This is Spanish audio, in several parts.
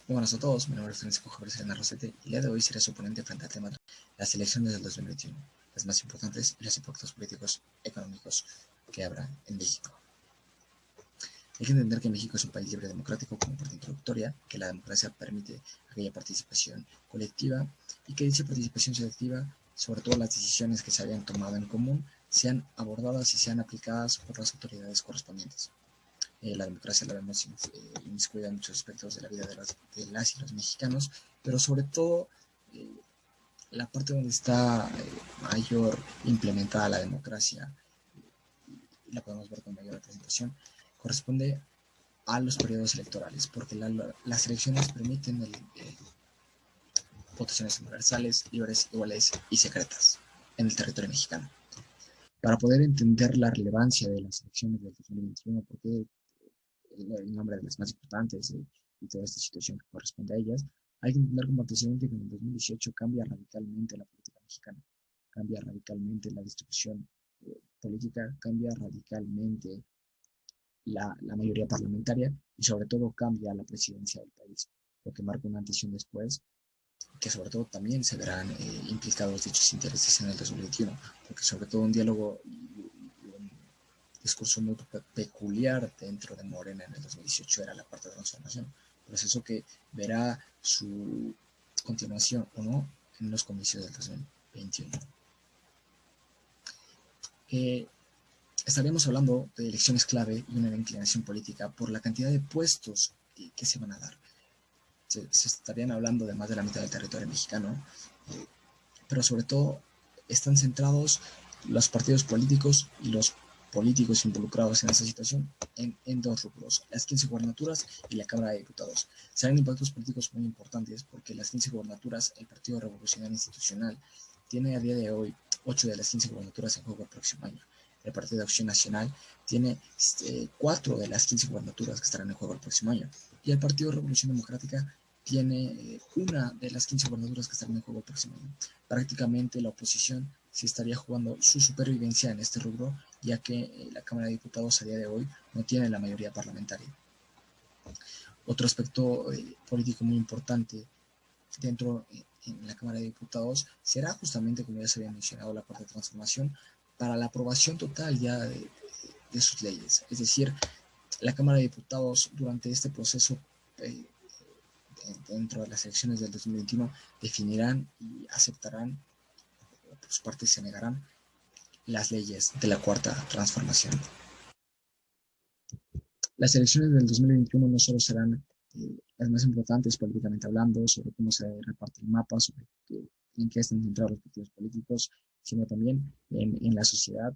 Muy buenas a todos, mi nombre es Francisco Javier Serena Rosete y el día de hoy seré su ponente frente al tema de las elecciones del 2021, las más importantes y los impactos políticos económicos que habrá en México. Hay que entender que México es un país libre y democrático como parte introductoria, que la democracia permite aquella participación colectiva y que dicha participación selectiva, sobre todo las decisiones que se hayan tomado en común, sean abordadas y sean aplicadas por las autoridades correspondientes. La democracia la vemos inmiscuida en muchos aspectos de la vida de las y los mexicanos, pero sobre todo la parte donde está mayor implementada la democracia, y la podemos ver con mayor representación, corresponde a los periodos electorales, porque las elecciones permiten votaciones universales, libres, iguales y secretas en el territorio mexicano. Para poder entender la relevancia de las elecciones del 2021, porque el nombre de las más importantes y toda esta situación que corresponde a ellas, hay que entender como antecedente que en el 2018 cambia radicalmente la política mexicana, cambia radicalmente la distribución política, cambia radicalmente la mayoría parlamentaria y sobre todo cambia la presidencia del país, lo que marca un antes y un después, que sobre todo también se verán implicados dichos intereses en el 2021, porque sobre todo un diálogo y un discurso muy peculiar dentro de Morena en el 2018 era la cuarta transformación, proceso que verá su continuación o no en los comicios del 2021. Estaríamos hablando de elecciones clave y una inclinación política por la cantidad de puestos que se van a dar. Se estarían hablando de más de la mitad del territorio mexicano, pero sobre todo están centrados los partidos políticos y los políticos involucrados en esta situación en dos rubros, las 15 gubernaturas y la Cámara de Diputados. Serán impactos políticos muy importantes porque las 15 gubernaturas, el Partido Revolucionario Institucional, tiene a día de hoy 8 de las 15 gubernaturas en juego el próximo año. El Partido de Acción Nacional tiene 4 de las 15 gubernaturas que estarán en juego el próximo año. Y el Partido Revolución Democrática tiene una de las 15 gubernaturas que estarán en juego el próximo año. Prácticamente la oposición se estaría jugando su supervivencia en este rubro, ya que la Cámara de Diputados a día de hoy no tiene la mayoría parlamentaria. Otro aspecto político muy importante dentro en la Cámara de Diputados será justamente, como ya se había mencionado, la cuarta transformación para la aprobación total ya de sus leyes. Es decir, la Cámara de Diputados durante este proceso dentro de las elecciones del 2021 definirán y aceptarán, o por su parte se negarán, las leyes de la cuarta transformación. Las elecciones del 2021 no solo serán las más importantes políticamente hablando, sobre cómo se reparte el mapa, sobre en qué están centrados los partidos políticos, sino también en la sociedad,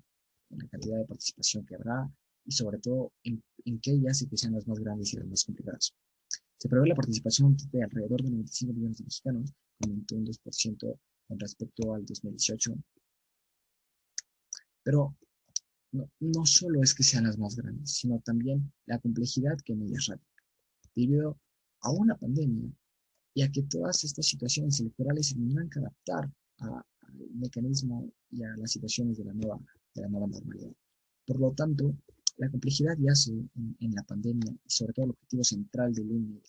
en la cantidad de participación que habrá y sobre todo en qué ellas y que sean las más grandes y las más complicadas. Se prevé la participación de alrededor de 95 millones de mexicanos, aumentó un 2% con respecto al 2018. Pero no solo es que sean las más grandes, sino también la complejidad que en ellas radica, debido a una pandemia y a que todas estas situaciones electorales se tendrán que adaptar al mecanismo y a las situaciones de la nueva normalidad. Por lo tanto, la complejidad yace en la pandemia y sobre todo el objetivo central del INE,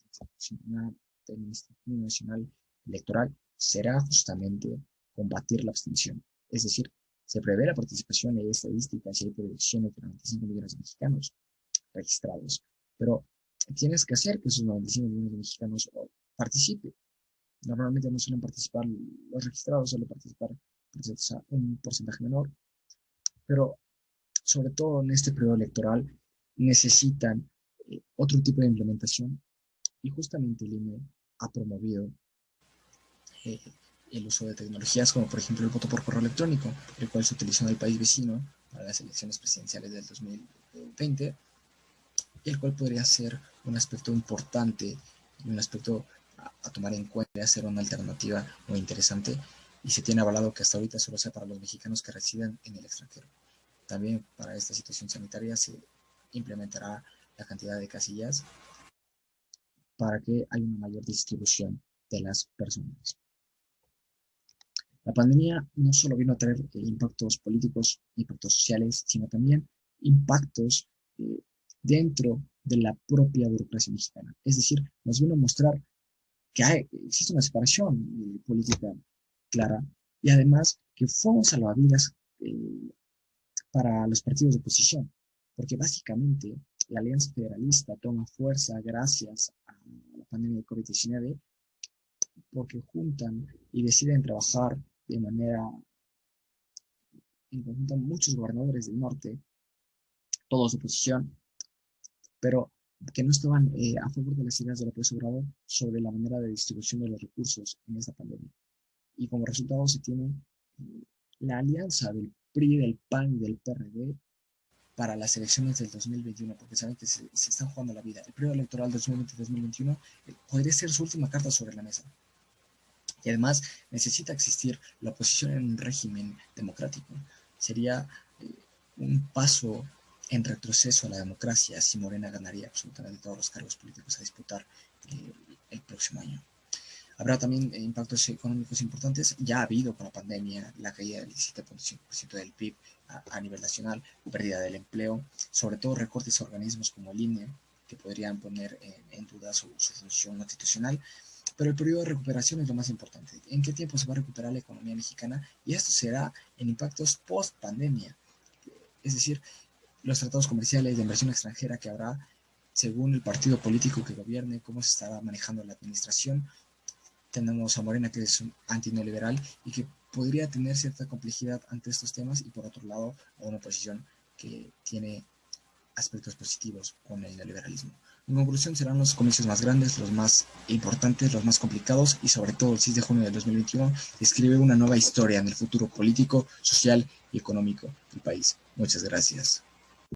del Instituto Nacional Electoral, será justamente combatir la abstención. Es decir, se prevé la participación en estadísticas y hay proyecciones de 95 millones de mexicanos registrados. Pero tienes que hacer que esos 95 millones de mexicanos participen. Normalmente no suelen participar los registrados, suelen participar un porcentaje menor. Pero sobre todo en este periodo electoral necesitan otro tipo de implementación y justamente el INE ha promovido el uso de tecnologías como por ejemplo el voto por correo electrónico, el cual se utilizó en el país vecino para las elecciones presidenciales del 2020, y el cual podría ser un aspecto importante y un aspecto a tomar en cuenta, a ser una alternativa muy interesante, y se tiene avalado que hasta ahorita solo sea para los mexicanos que residen en el extranjero. También para esta situación sanitaria se implementará la cantidad de casillas para que haya una mayor distribución de las personas. La pandemia no solo vino a traer impactos políticos, impactos sociales, sino también impactos dentro de la propia burocracia mexicana. Es decir, nos vino a mostrar existe una separación política clara y además que fue un salvavidas para los partidos de oposición, porque básicamente la Alianza Federalista toma fuerza gracias a la pandemia de COVID-19 porque juntan y deciden trabajar de manera en conjunto muchos gobernadores del norte, todos de oposición, pero que no estaban a favor de las ideas de López Obrador sobre la manera de distribución de los recursos en esta pandemia. Y como resultado se tiene la alianza del PRI, del PAN y del PRD para las elecciones del 2021, porque saben que se están jugando la vida. El periodo electoral 2020-2021 podría ser su última carta sobre la mesa. Y además necesita existir la oposición en un régimen democrático. Sería un paso en retroceso a la democracia si Morena ganaría absolutamente todos los cargos políticos a disputar el próximo año. Habrá también impactos económicos importantes. Ya ha habido con la pandemia la caída del 17.5% del PIB a nivel nacional, pérdida del empleo, sobre todo recortes a organismos como el INE, que podrían poner en duda su función constitucional. Pero el periodo de recuperación es lo más importante. ¿En qué tiempo se va a recuperar la economía mexicana? Y esto será en impactos post pandemia. Es decir, los tratados comerciales de inversión extranjera que habrá según el partido político que gobierne, cómo se estará manejando la administración. Tenemos a Morena, que es un antineoliberal y que podría tener cierta complejidad ante estos temas, y por otro lado a una oposición que tiene aspectos positivos con el neoliberalismo. En conclusión, serán los comicios más grandes, los más importantes, los más complicados, y sobre todo el 6 de junio de 2021 escribe una nueva historia en el futuro político, social y económico del país. Muchas gracias.